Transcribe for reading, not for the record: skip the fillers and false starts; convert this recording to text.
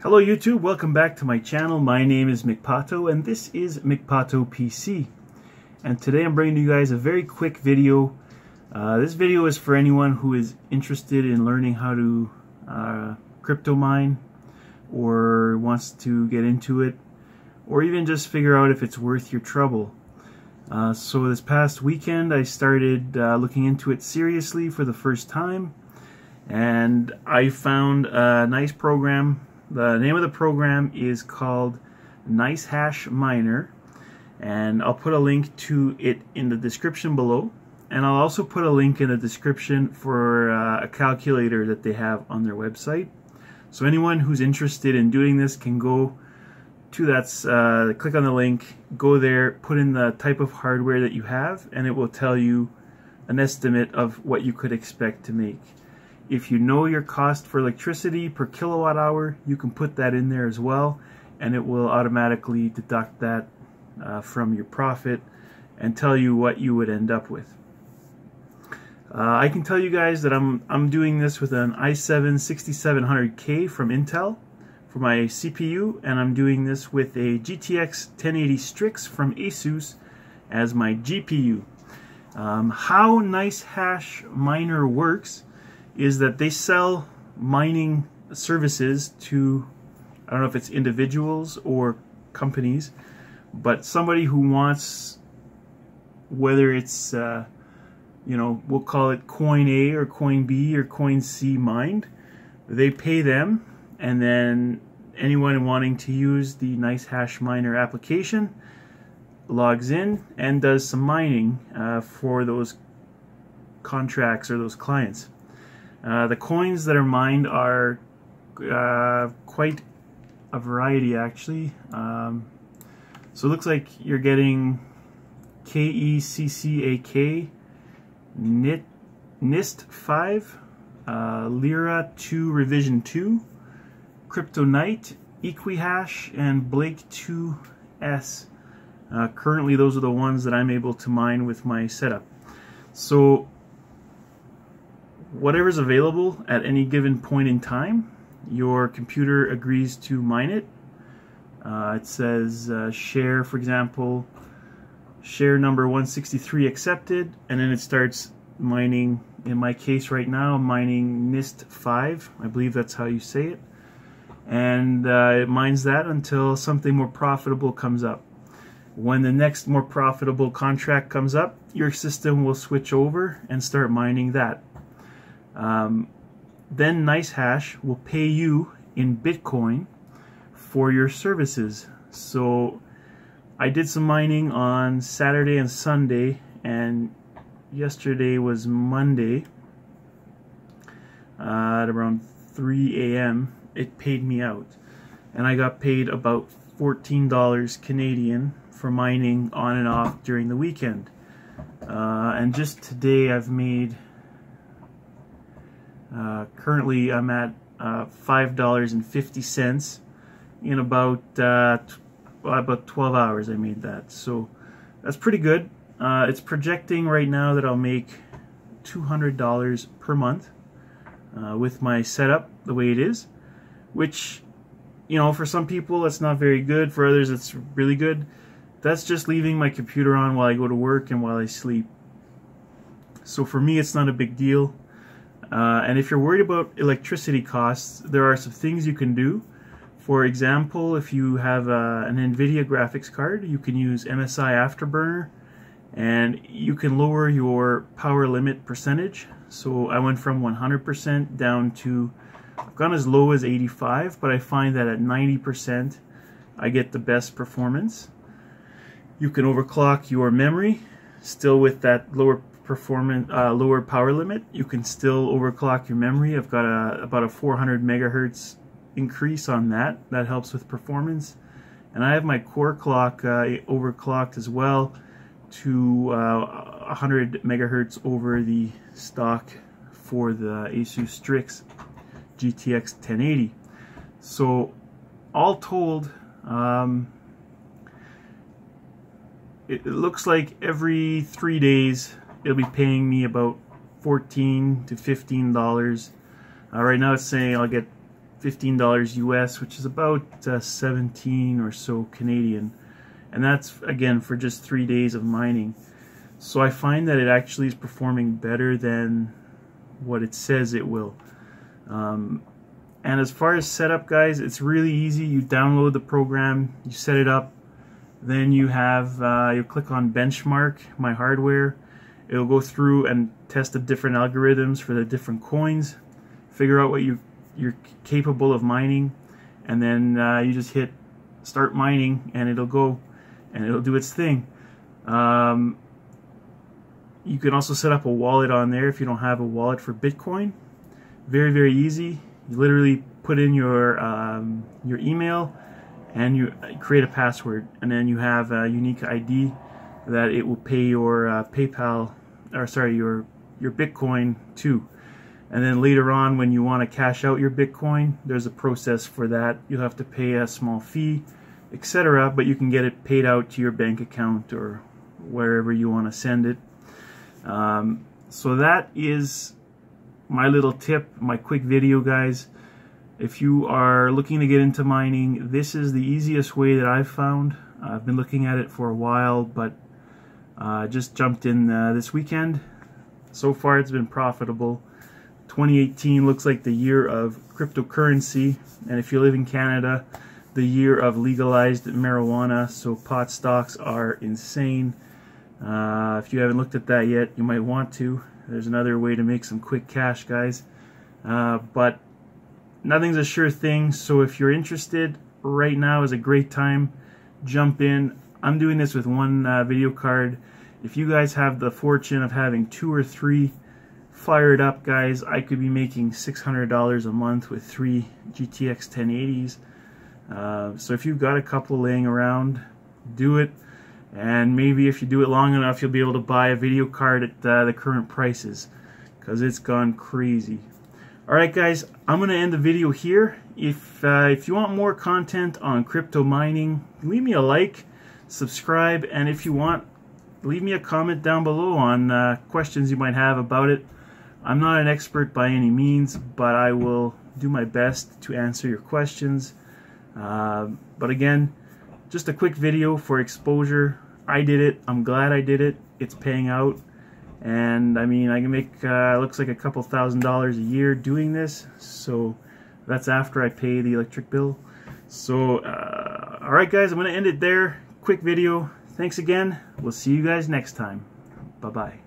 Hello YouTube, welcome back to my channel. My name is Mcpato and this is Mcpato PC. And today I'm bringing you guys a very quick video. This video is for anyone who is interested in learning how to crypto mine, or wants to get into it, or even just figure out if it's worth your trouble. So this past weekend I started looking into it seriously for the first time, and I found a nice program. The name of the program is called Nicehash Miner, and I'll put a link to it in the description below, and I'll also put a link in the description for a calculator that they have on their website. So anyone who's interested in doing this can go to that, click on the link, go there, put in the type of hardware that you have, and it will tell you an estimate of what you could expect to make. If you know your cost for electricity per kilowatt hour, you can put that in there as well, and it will automatically deduct that from your profit and tell you what you would end up with. I can tell you guys that I'm doing this with an i7-6700K from Intel for my CPU, and I'm doing this with a GTX 1080 Strix from Asus as my GPU. How Nicehash Miner works is that they sell mining services to, I don't know if it's individuals or companies, but somebody who wants, whether it's you know, we'll call it coin A or coin B or coin C mined, they pay them, and then anyone wanting to use the Nicehash Miner application logs in and does some mining for those contracts or those clients. The coins that are mined are quite a variety, actually. So it looks like you're getting KECCAK, NIST5, Lyra 2 Revision 2, Kryptonite, Equihash, and Blake 2S. Currently those are the ones that I'm able to mine with my setup. So whatever's available at any given point in time, your computer agrees to mine it. It says share, for example, share number 163 accepted, and then it starts mining. In my case right now, I'm mining NIST5, I believe that's how you say it, and it mines that until something more profitable comes up. When the next more profitable contract comes up, your system will switch over and start mining that. Then Nicehash will pay you in Bitcoin for your services. So I did some mining on Saturday and Sunday, and yesterday was Monday. At around 3 a.m. it paid me out, and I got paid about $14 Canadian for mining on and off during the weekend. And just today I've made, currently I'm at $5.50 in about 12 hours. I made that, so that's pretty good. It's projecting right now that I'll make $200 per month with my setup the way it is, which, you know, for some people it's not very good, for others it's really good. That's just leaving my computer on while I go to work and while I sleep. So for me it's not a big deal. And if you're worried about electricity costs, there are some things you can do. For example, if you have an NVIDIA graphics card, you can use MSI Afterburner, and you can lower your power limit percentage. So I went from 100% down to, I've gone as low as 85, but I find that at 90% I get the best performance. You can overclock your memory, still with that lower performance, lower power limit. You can still overclock your memory. I've got about a 400 megahertz increase on that. That helps with performance. And I have my core clock overclocked as well to 100 megahertz over the stock for the Asus Strix GTX 1080. So all told, it looks like every 3 days it'll be paying me about $14 to $15. Right now it's saying I'll get $15 US, which is about 17 or so Canadian, and that's again for just 3 days of mining. So I find that it actually is performing better than what it says it will. And as far as setup, guys, it's really easy. You download the program, you set it up, then you have you click on benchmark my hardware. It'll go through and test the different algorithms for the different coins, figure out what you're capable of mining, and then you just hit start mining and it'll go and it'll do its thing. You can also set up a wallet on there if you don't have a wallet for Bitcoin. Very, very easy. You literally put in your email and you create a password, and then you have a unique ID that it will pay your PayPal, or sorry, your Bitcoin to. And then later on, when you want to cash out your Bitcoin, there's a process for that. You'll have to pay a small fee, etc. But you can get it paid out to your bank account or wherever you want to send it. So that is my little tip, my quick video, guys. If you are looking to get into mining, this is the easiest way that I've found. I've been looking at it for a while, but just jumped in this weekend. So far it's been profitable. 2018 looks like the year of cryptocurrency, and if you live in Canada, the year of legalized marijuana, so pot stocks are insane. If you haven't looked at that yet, you might want to. There's another way to make some quick cash, guys. But nothing's a sure thing, so if you're interested, right now is a great time. Jump in. I'm doing this with one video card. If you guys have the fortune of having 2 or 3, fire it up, guys. I could be making $600 a month with 3 GTX 1080s. So if you've got a couple laying around, do it. And maybe if you do it long enough, you'll be able to buy a video card at the current prices, because it's gone crazy. Alright, guys, I'm going to end the video here. If you want more content on crypto mining, leave me a like, subscribe, and if you want, leave me a comment down below on questions you might have about it. I'm not an expert by any means, but I will do my best to answer your questions. But again, just a quick video for exposure. I did it. I'm glad I did it. It's paying out. And I mean, I can make looks like a couple $1,000s a year doing this. So that's after I pay the electric bill. So alright, guys, I'm going to end it there. Quick video. Thanks again. We'll see you guys next time. Bye-bye.